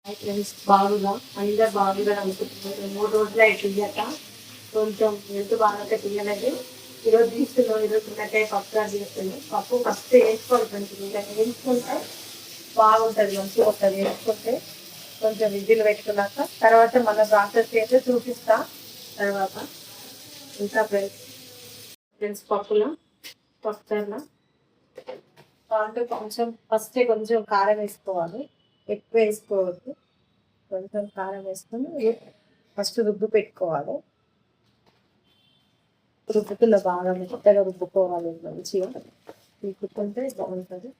Friends బాగున్నా అందరు బాగున్నారు అనుకుంటున్నారు. 3 రోజులు అయిపోయాక కొంచెం హెల్త్ బాగా పిల్లలకి ఈరోజు తీస్తున్నాం. ఈరోజు ఉన్నట్టే పప్పుగా తీస్తున్నాం. పప్పు ఫస్ట్ వేసుకోవాలి ఫ్రెండ్స్. ఇంకా వేసుకుంటే బాగుంటుంది, మంచిగా ఉంటుంది. వేసుకుంటే కొంచెం విజిల్ పెట్టుకున్నాక తర్వాత మన ప్రాసెస్ అయితే చూపిస్తా. తర్వాత ఇంకా ఫ్రెండ్స్ పప్పులో పప్పులో దాంట్లో కొంచెం ఫస్ట్ కొంచెం కారం వేసుకోవాలి, ఎక్కువ వేసుకోవద్దు. కొంచెం కారం వేసుకొని ఫస్ట్ రుబ్బు పెట్టుకోవాలి. రుబ్బుతున్న బాగా మెత్తగా రుబ్బుకోవాలి మంచిగా. రుబ్బుకుంటే బాగుంటుంది.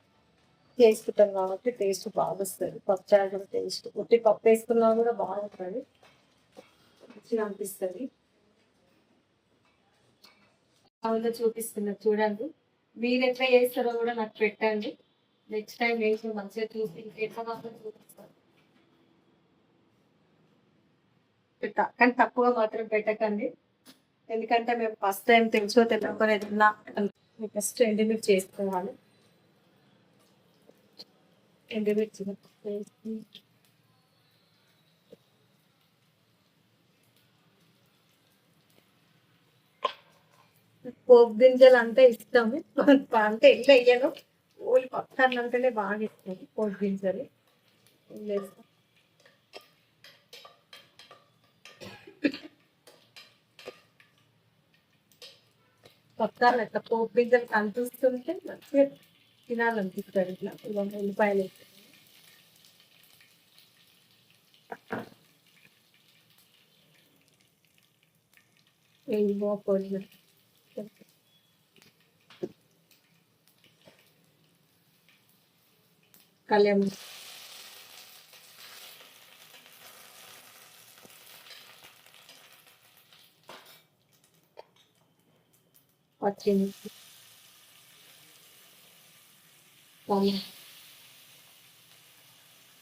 చేసుకుంటాం కాబట్టి టేస్ట్ బాగా వస్తుంది. పప్పుచారు కూడా టేస్ట్ ఉట్టి పప్పు వేసుకున్నా కూడా బాగుంటుంది, మంచిగా అనిపిస్తుంది. అవును చూపిస్తున్నారు చూడండి. మీరు ఎట్లా చేస్తారో కూడా నాకు పెట్టండి. నెక్స్ట్ టైం వేసి మంచిగా చూసి ఎట్లా మాత్రం చూపిస్తాను. కానీ తక్కువ మాత్రం పెట్టకండి, ఎందుకంటే మేము ఫస్ట్ టైం తెలుసో తెలియకుండా ఏదన్నా ఫస్ట్ ఎండుమిర్చి చేసుకోవాలి. ఎండుమిర్చి వేసి పోపు గింజలు అంటే ఇష్టము. అంటే ఎట్లా వేయను, ఓన్లీ పక్కన అంటేనే బాగా ఇష్టం పోపు గింజలు వేస్తాం. పక్కన ఇట్లా పోపు గింజలు కనిపిస్తుంటే మంచిగా తినాలనిపిస్తుంది. ఇట్లా ఉల్లిపాయలు వేసి పొడి కళ్యాణ్ పచ్చిమిర్చి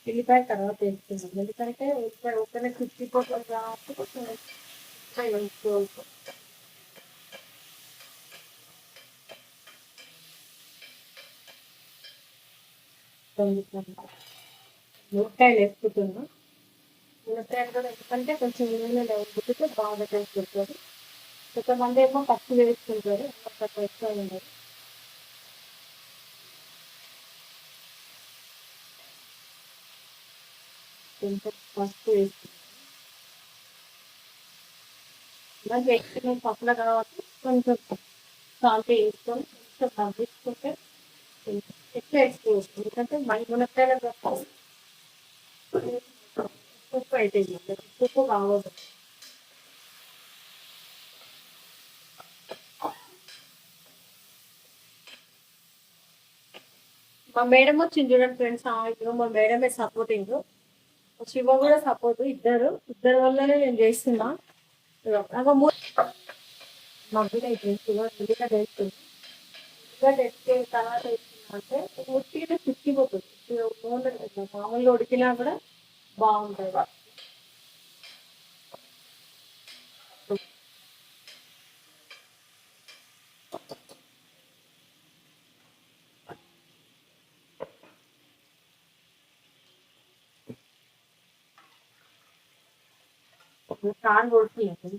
ఉల్లిపాయ తర్వాత వేసుకున్నాం, ఎందుకంటే ఉల్లిపాయ ఒక్కనే కుచ్చిపోతుంది కాబట్టి కొంచెం వేసుకోవచ్చు. మునక్కాయలు వేసుకుంటున్నాం. మునక్కాయలు కూడా ఎందుకంటే కొంచెం నూనెలో ఉడికితే బాగా టేస్ట్ వస్తుంది. కొంతమంది ఏమో పచ్చి వేసుకుంటారు, ఎక్కువ ఉండదు. కొంచెం పసుపు వేసుకుంటాం. ఇలాంటి వేసుకున్న పప్పుల కాబట్టి కొంచెం సాల్ట్ వేసుకొని కొంచెం పంపించుకుంటే ఎక్కువ వేసుకోవచ్చు, ఎందుకంటే మన మునక్కాయలు ఉప్పు అయితే ఉప్పు కావద్దు. మా మేడం వచ్చింది చూడండి ఫ్రెండ్స్. మా మేడమే సపోర్టింగ్, శివ కూడా సపోర్ట్. ఇద్దరు ఇద్దరు వల్లనే నేను చేస్తున్నా. మగ్గులు అయిపోయింది. శివ ఉల్లిగడ్డ వేస్తుంది. ఉల్లిగడ్డ వేసుకున్న తర్వాత వేసుకున్నా అంటే ఉట్టిగా చిక్కిపోతుంది. మామూలుగా ఉడికినా కూడా బాగుంటుంది. కారం కొడుతుంది.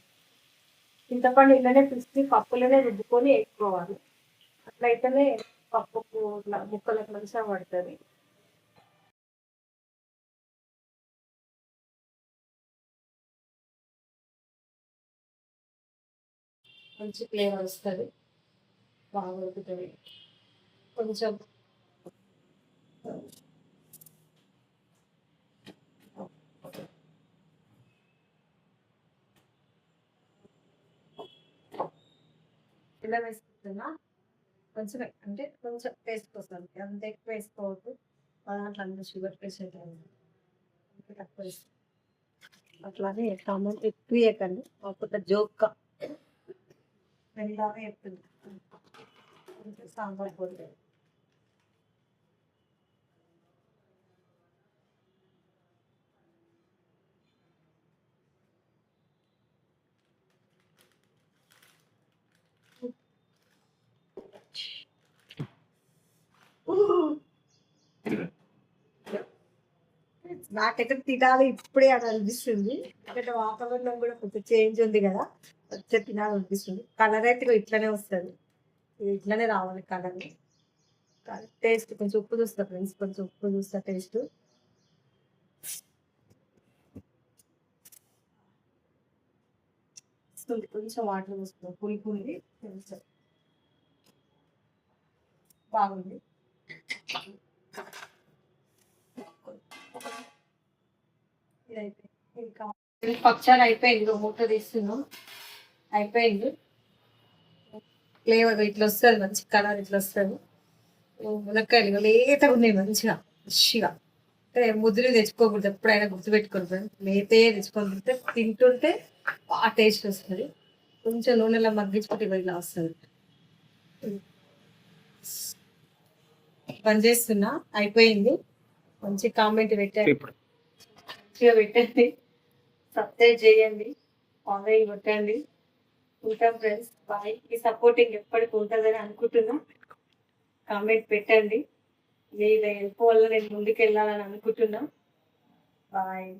చింతపండు ఇళ్ళనే పిసికి పప్పులనే రుద్దుకొని వేసుకోవాలి. అట్లయితేనే పప్పుకు ఇట్లా ముక్కలకు మంచిగా పడుతుంది. మంచి ఫ్లేవర్ వస్తుంది, బాగా ఉడుకుతుంది. కొంచెం ఇలా వేసుకుంటున్నా కొంచెం, అంటే కొంచెం టేస్ట్ వస్తుంది. అంత ఎక్కువ వేసుకోవద్దు, దాంట్లో అంత షుగర్ పేషెంట్ అయింది, తక్కువ వేసుకో. అట్లానే టమాటో ఎక్కువ వేయకండి, కాకపోతే జోక్క వెళ్దామే చెప్తుంది. కొంచెం సాంబార్ పొడి నాకైతే తినాలి ఇప్పుడే అని అనిపిస్తుంది. ఎందుకంటే వాతావరణం కూడా కొంచెం చేంజ్ ఉంది కదా, కొంచెం తినాలనిపిస్తుంది. కలర్ అయితే ఇట్లనే వస్తుంది, ఇది ఇట్లనే రావాలి కలర్. టేస్ట్ కొంచెం ఉప్పు చూస్తా ఫ్రెండ్స్, కొంచెం ఉప్పు చూస్తా టేస్ట్. కొంచెం వాటర్ చూస్తాం, పులుపు ఉంది కొంచెం బాగుంది. ఇది అయిపోయింది, ఇంకా పక్షాలు అయిపోయింది, మూట తీస్తున్నాం అయిపోయింది. ఫ్లేవర్ ఇట్లా వస్తుంది, మంచి కలర్ ఇట్లా వస్తుంది. మునక్కాయలు లేతగా ఉన్నాయి మంచిగా ఫ్రెష్గా. అంటే ముద్దులు తెచ్చుకోకూడదు, ఎప్పుడైనా గుర్తుపెట్టుకోండి. లేతే తెచ్చుకొని తింటుంటే బాగా టేస్ట్ వస్తుంది. కొంచెం నూనెలో మగ్గించుకుంటే ఇలా వస్తుంది. బంద్ చేస్తున్నా, అయిపోయింది. మంచి కామెంట్ పెట్టండి, మంచిగా పెట్టండి, సబ్స్క్రైబ్ చేయండి, ఆన్లైన్ కొట్టండి. ఉంటాం ఫ్రెండ్స్, బాయ్. ఈ సపోర్టింగ్ ఎప్పటికి ఉంటుందని అనుకుంటున్నా. కామెంట్ పెట్టండి, మీ హెల్ప్ వల్ల నేను ముందుకు వెళ్ళాలని అనుకుంటున్నా. బాయ్.